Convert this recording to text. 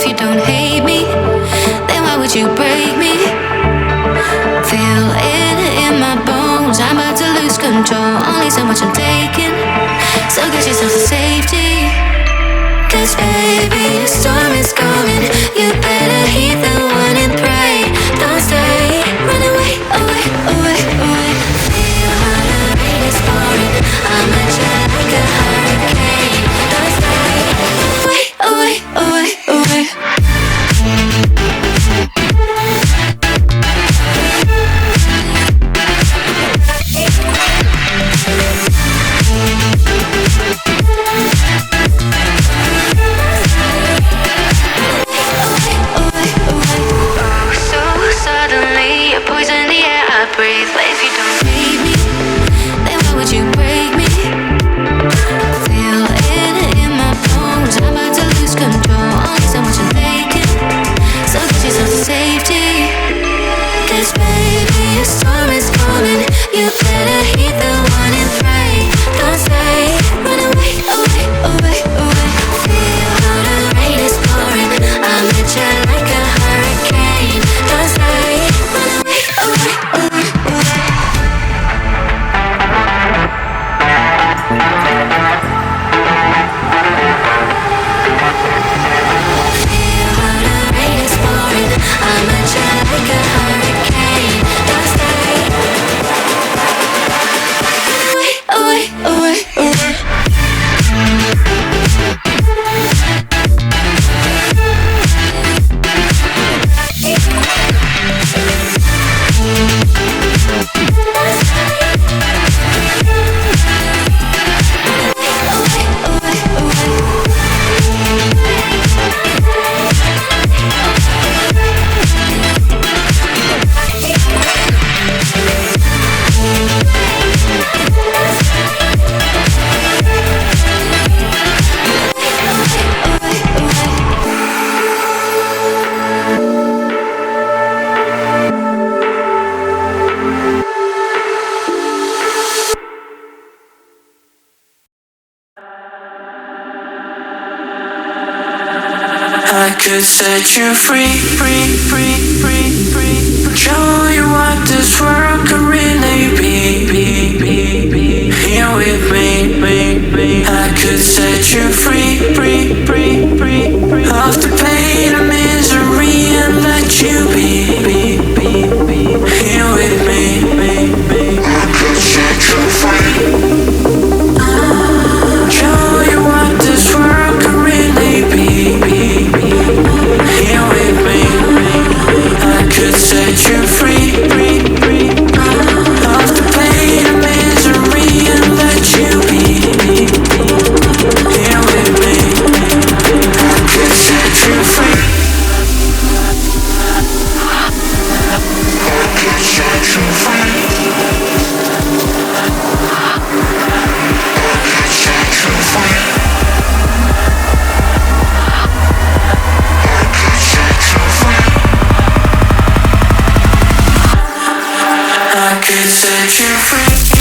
if you don't hate me? Then why would you break me? Feel it in my bones, I'm about to lose control. Only so much I'm taking, so get yourself to safety. Cause baby, the storm is coming. You better heed the one and pray. Don't stay, run away, away, away, away. Feel how the rain is pouring. I'm at you like a hurricane. Don't stay, away, away, away, away. Breathe, but if you don't hate me, then why would you break me? Feel it in my bones, I'm about to lose control. Only so much I'm taking, so get yourself to safety. Cause baby, a storm is coming. You better heed the one and pray. Don't stay, run away, away, away, away. Feel how the rain is pouring. I'm at you like a hurricane. Don't stay, run away, away, away. I'm at you like a hurricane. Don't stay. Away, away, away, away. I could set you free, free, free, free, free. Show you what this world could really be. Here with me, I could set you free, free, free, free. Off the pain and misery and let you be. Here with me, I could set you free. Show you what this world could really be. Here with me, I could set you free, free, free. Off the pain and misery and let you be. Here with me, I could set you free. I could set you free. I could set you free. I could set you free.